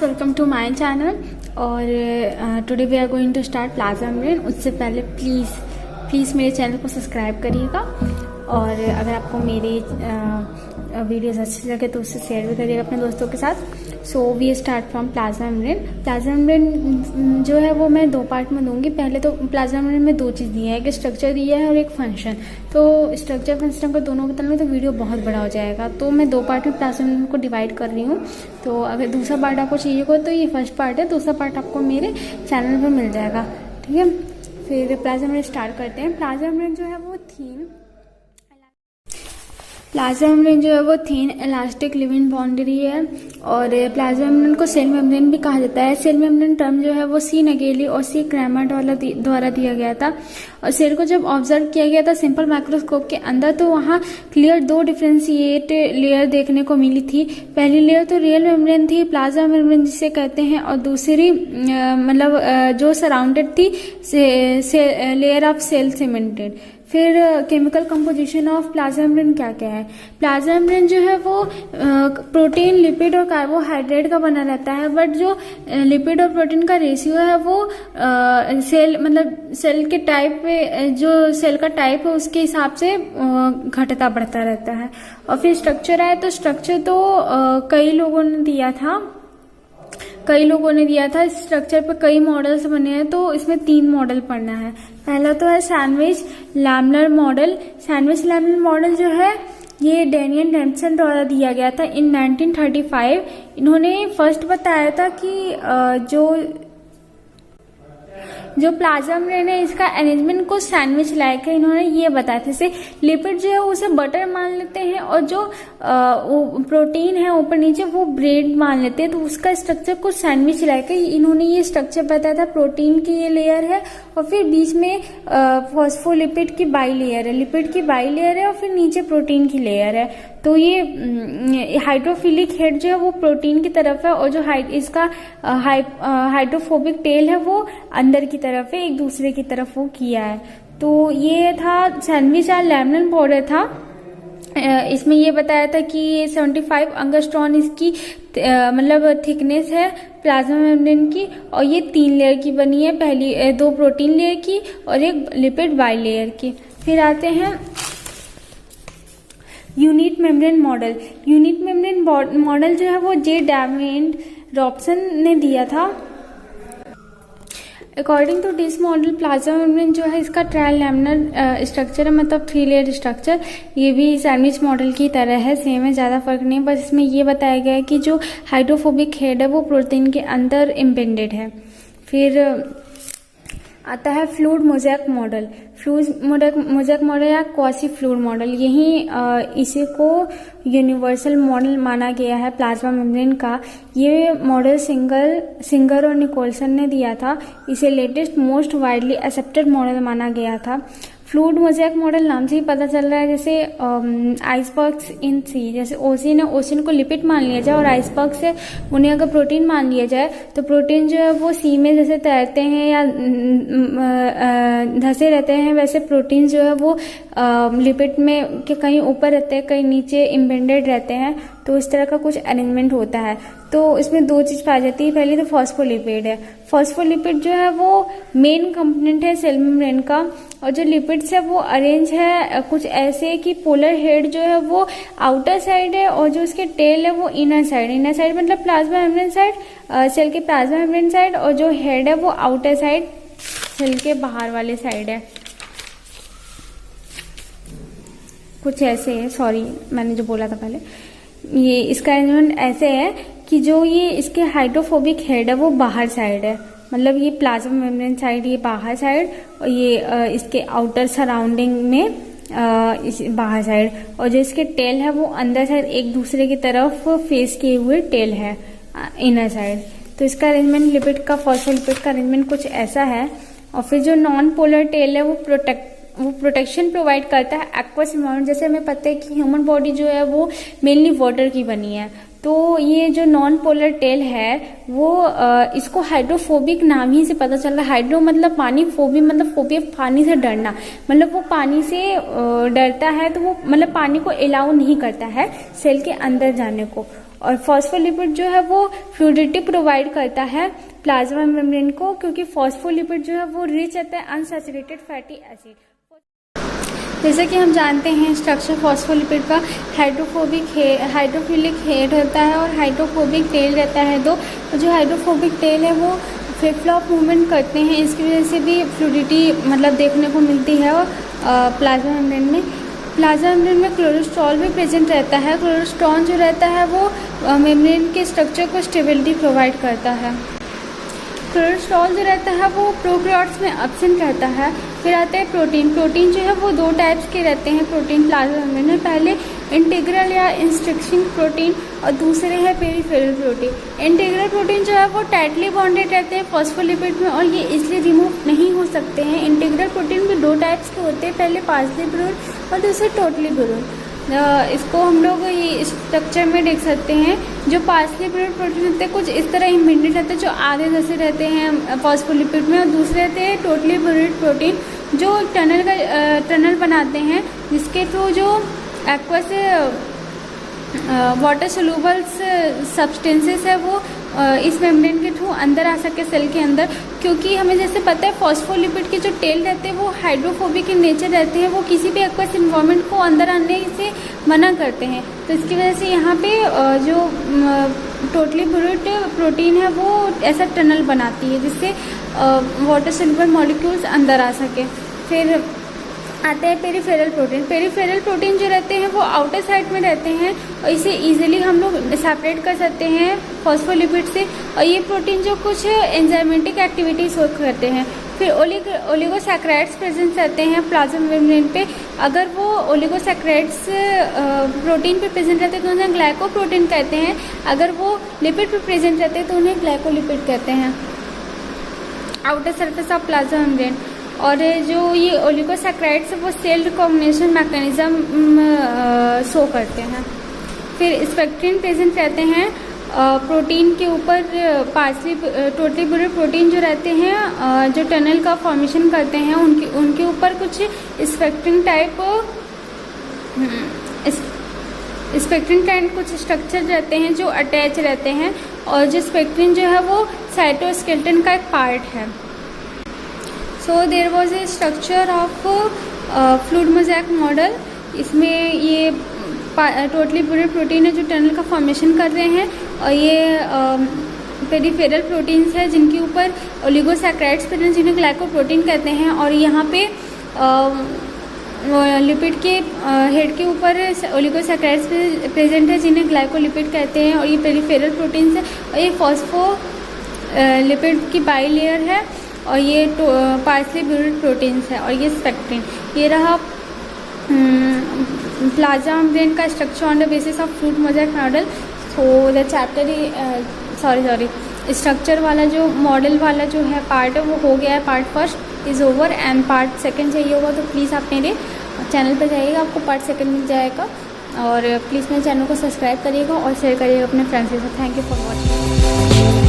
Welcome to my channel. और today we are going to start plasma membrane. उससे पहले please मेरे channel को सब्सक्राइब करिएगा और अगर आपको मेरे वीडियोस अच्छे लगे तो उससे शेयर भी करिएगा अपने दोस्तों के साथ। So we start from plasma membrane. Plasma membrane जो है वो मैं दो पार्ट में दूंगी। पहले तो प्लाज्मा मेम्ब्रेन में दो चीज़ दी है, एक स्ट्रक्चर दिया है और एक फंक्शन। तो स्ट्रक्चर फंक्शन को दोनों बताने में तो वीडियो बहुत बड़ा हो जाएगा, तो मैं दो पार्ट में प्लाज्मा मेम्ब्रेन को डिवाइड कर रही हूँ। तो अगर दूसरा पार्ट आपको चाहिए हो तो ये फर्स्ट पार्ट है, दूसरा पार्ट आपको मेरे चैनल पर मिल जाएगा, ठीक है। फिर प्लाज्मा मेम्ब्रेन स्टार्ट करते हैं। प्लाज्मा मेम्ब्रेन जो है वो थीन इलास्टिक लिविंग बाउंड्री है और प्लाज्मा मेम्ब्रेन को सेल मेम्ब्रेन भी कहा जाता है। सेल मेम्ब्रेन टर्म जो है वो सी नगेली और सी क्रैमर द्वारा दिया गया था। और सेल को जब ऑब्जर्व किया गया था सिंपल माइक्रोस्कोप के अंदर, तो वहाँ क्लियर दो डिफ्रेंशिएट लेयर देखने को मिली थी। पहली लेयर तो रियल मेम्ब्रेन थी, प्लाज्मा मेम्ब्रेन जिसे कहते हैं, और दूसरी जो सराउंडेड थी लेयर ऑफ सेल सीमेंटेड। फिर chemical composition of plasma membrane क्या क्या है। प्लाज्मा मेम्ब्रेन जो है वो प्रोटीन, लिपिड और कार्बोहाइड्रेट का बना रहता है, बट जो लिपिड और प्रोटीन का रेशियो है वो सेल के टाइप पे, जो सेल का टाइप है उसके हिसाब से घटता बढ़ता रहता है। और फिर स्ट्रक्चर है, तो स्ट्रक्चर तो कई लोगों ने दिया था। स्ट्रक्चर पे कई मॉडल्स बने हैं, तो इसमें 3 मॉडल पढ़ना है। पहला तो है सैंडविच लैमलर मॉडल। सैंडविच लैमलर मॉडल जो है ये डेनियल डेम्पसन द्वारा दिया गया था इन 1935। इन्होंने फर्स्ट बताया था कि जो प्लाज्मा मेम्ब्रेन है इसका अरेंजमेंट को सैंडविच लायक है। इन्होंने ये बताया था, जैसे लिपिड जो है उसे बटर मान लेते हैं और जो प्रोटीन है ऊपर नीचे वो ब्रेड मान लेते हैं, तो उसका स्ट्रक्चर कुछ सैंडविच लायक है। इन्होंने ये स्ट्रक्चर बताया था। प्रोटीन की ये लेयर है और फिर बीच में फॉस्फोलिपिड की बाई लेयर है, लिपिड की बाई लेयर है और फिर नीचे प्रोटीन की लेयर है। तो ये हाइड्रोफिलिक हेड जो है वो प्रोटीन की तरफ है और जो इसका हाइड्रोफोबिक टेल है वो अंदर की तरफ है, एक दूसरे की तरफ वो किया है। तो ये था सैंडविच या लैमलर मॉडल था। इसमें ये बताया था कि 75 एंगस्ट्रॉन इसकी थिकनेस है प्लाज्मा मेम्ब्रेन की, और ये 3 लेयर की बनी है, पहली 2 प्रोटीन लेयर की और एक लिपिड बाई लेयर की। फिर आते हैं unit membrane model. Unit membrane model जो है वो जे डेविड रॉबसन ने दिया था। According to this model plasma membrane जो है इसका ट्रायल लैमिनर स्ट्रक्चर है, मतलब 3 लेयर स्ट्रक्चर। ये भी सैंडविच मॉडल की तरह है, सेम है, ज़्यादा फर्क नहीं। बस इसमें ये बताया गया है कि जो हाइड्रोफोबिक हेड है वो प्रोटीन के अंदर इम्बेडेड है। फिर आता है fluid mosaic model. Fluid mosaic model या क्वासी फ्लूइड मॉडल, यही इसी को यूनिवर्सल मॉडल माना गया है प्लाज्मा मेम्ब्रेन का। ये मॉडल सिंगर और निकोलसन ने दिया था। इसे latest most widely accepted model माना गया था। फ्लूइड मोज़ेक मॉडल नाम से ही पता चल रहा है, जैसे आइसबर्ग्स इन सी, जैसे ओशियन को लिपिड मान लिया जाए और आइसबर्ग से उन्हें अगर प्रोटीन मान लिया जाए, तो प्रोटीन जो है वो सी में जैसे तैरते हैं या धंसे रहते हैं, वैसे प्रोटीन जो है वो लिपिड में के कहीं ऊपर रहते हैं, कहीं नीचे इम्बेडेड रहते हैं। तो इस तरह का कुछ अरेंजमेंट होता है। तो इसमें 2 चीज़ पाई जाती है। पहली तो फॉस्फोलिपिड है। फॉस्फोलिपिड जो है वो मेन कंपोनेंट है सेल मेम्ब्रेन का, और जो लिपिड्स है वो अरेंज है कुछ ऐसे कि पोलर हेड जो है वो आउटर साइड है और जो उसके टेल है वो इनर साइड मतलब प्लाज्मा मेम्ब्रेन साइड, सेल के प्लाज्मा मेम्ब्रेन साइड, और जो हेड है वो आउटर साइड, सेल के बाहर वाले साइड है। कुछ ऐसे है, सॉरी मैंने जो बोला था पहले, ये इसका अरेंजमेंट ऐसे है कि जो ये इसके हाइड्रोफोबिक हेड है वो बाहर साइड है, मतलब ये प्लाज्मा मेम्ब्रेन साइड ये बाहर साइड, और ये इसके आउटर सराउंडिंग में इस बाहर साइड, और जो इसके टेल है वो अंदर साइड, एक दूसरे की तरफ फेस किए हुए टेल है इनर साइड। तो इसका अरेंजमेंट लिपिड का, फॉस्फोलिपिड का अरेंजमेंट कुछ ऐसा है। और फिर जो नॉन पोलर टेल है वो प्रोटेक्शन प्रोवाइड करता है एक्वस एनवायरनमेंट। जैसे हमें पता है कि ह्यूमन बॉडी जो है वो मेनली वाटर की बनी है, तो ये जो नॉन पोलर टेल है वो इसको हाइड्रोफोबिक नाम ही से पता चल रहा है। हाइड्रो मतलब पानी, फोबी मतलब फोबिया पानी से डरना, मतलब वो पानी से डरता है, तो वो मतलब पानी को अलाउ नहीं करता है सेल के अंदर जाने को। और फॉस्फोलिपिड जो है वो फ्लूइडिटी प्रोवाइड करता है प्लाज्मा मेम्ब्रेन को, क्योंकि फॉस्फोलिपिड जो है वो रिच रहता है अनसैचुरेटेड फैटी एसिड। जैसे कि हम जानते हैं स्ट्रक्चर फॉस्फोलिपिड का हाइड्रोफिलिक हेड होता है और हाइड्रोफोबिक टेल रहता है दो। जो हाइड्रोफोबिक टेल है वो फ्लिप फ्लॉप मूवमेंट करते हैं, इसकी वजह से भी फ्लूइडिटी मतलब देखने को मिलती है प्लाज्मा मेम्ब्रेन में। प्लाज्मा मेम्ब्रेन में क्लोरोस्ट्रॉल भी प्रेजेंट रहता है। क्लोरोस्ट्रॉल जो रहता है वो मेम्ब्रेन के स्ट्रक्चर को स्टेबिलिटी प्रोवाइड करता है। क्लोरोस्ट्रॉल जो रहता है वो प्रोकैरियोट्स में एब्सेंट रहता है। फिर आता है प्रोटीन। प्रोटीन जो है वो दो टाइप्स के रहते हैं प्रोटीन प्लाज्मा मेम्ब्रेन में। पहले इंटीग्रल या इंस्ट्रक्शन प्रोटीन और दूसरे है पेरिफेरल प्रोटीन। इंटीग्रल प्रोटीन जो है वो टाइटली बॉन्डेड रहते हैं फॉस्फोलिपिड में और ये इसलिए रिमूव नहीं हो सकते हैं। इंटीग्रल प्रोटीन भी दो टाइप्स के होते हैं, पहले पार्सली ब्यूरल और दूसरे टोटली ब्यूरल। इसको हम लोग ये स्ट्रक्चर में देख सकते हैं। जो पार्सली ब्यूरल प्रोटीन होते हैं कुछ इस तरह इम्बेडेड रहते हैं, जो आधे जैसे रहते हैं फॉस्फोलिपिड में, और दूसरे रहते हैं टोटली ब्यूरल प्रोटीन जो टनल बनाते हैं, जिसके थ्रू जो एक्वस वाटर सोल्यूबल्स सब्सटेंसेस है वो इस मेम्ब्रेन के थ्रू अंदर आ सके सेल के अंदर। क्योंकि हमें जैसे पता है फॉस्फोलिपिड के जो टेल रहते हैं वो हाइड्रोफोबिक इन नेचर रहते हैं, वो किसी भी एक्वस इन्वायरमेंट को अंदर आने से मना करते हैं। तो इसकी वजह से यहाँ पे जो टोटली ब्यूरल प्रोटीन है वो ऐसा टनल बनाती है जिससे वाटर सोल्यूबल मॉलिक्यूल्स अंदर आ सके। फिर आते हैं पेरिफेरल प्रोटीन। पेरिफेरल प्रोटीन जो रहते हैं वो आउटर साइड में रहते हैं और इसे इजीली हम लोग सेपरेट कर सकते हैं फॉस्फोलिपिड से। और ये प्रोटीन जो कुछ एंजाइमेटिक एक्टिविटीज करते हैं। फिर ओलिगोसैकेराइड्स प्रेजेंट रहते हैं प्लाज्मा मेम्ब्रेन पे। अगर वो ओलिगोसैकेराइड्स प्रोटीन पे प्रेजेंट रहते हैं तो उन्हें ग्लाइकोप्रोटीन कहते हैं। अगर वो लिपिड पे प्रेजेंट रहते हैं तो उन्हें ग्लाइकोलिपिड कहते हैं। Outer surface of plasma membrane. और जो ये ओलिगोसैकेराइड्स है वो सेल रिकॉग्निशन मैकेनिज्म शो करते हैं। फिर स्पेक्ट्रिन प्रेजेंट रहते हैं प्रोटीन के ऊपर। पार्सली टोटली ब्यूरल प्रोटीन जो रहते हैं जो टनल का फॉर्मेशन करते हैं उनके ऊपर कुछ स्पेक्ट्रिन टाइप कुछ स्ट्रक्चर रहते हैं जो अटैच रहते हैं। और जो स्पेक्ट्रिन जो है वो साइटोस्केलेटन का एक पार्ट है। So there was a structure of fluid mosaic model। इसमें ये टोटली ब्यूरल प्रोटीन है जो टनल का फॉर्मेशन कर रहे हैं और ये पेरिफेरल प्रोटीन्स है जिनके ऊपर ओलिगोसैकेराइड्स प्रेजेंट जिन्हें ग्लाइकोप्रोटीन कहते हैं। और यहाँ पे लिपिड के हेड के ऊपर ओलिगोसैकेराइड्स प्रेजेंट है जिन्हें ग्लाइकोलिपिड कहते हैं। और ये पेरिफेरल प्रोटीन्स है और ये फॉस्फोलिपिड की बाइलेयर है और ये पार्सली ब्यूरल प्रोटीन्स है। और ये स्पेक्ट्रिन। ये रहा प्लाज्मा मेम्ब्रेन का structure on the basis of fluid mosaic model. So the chapter structure वाला जो मॉडल वाला जो है पार्ट है वो हो गया है। Part first is over and part second चाहिए होगा तो प्लीज़ आप मेरे चैनल पर जाइएगा, आपको पार्ट सेकंड मिल जाएगा। और प्लीज़ मेरे चैनल को सब्सक्राइब करिएगा और शेयर करिएगा अपने फ्रेंड्स के साथ। Thank you for watching.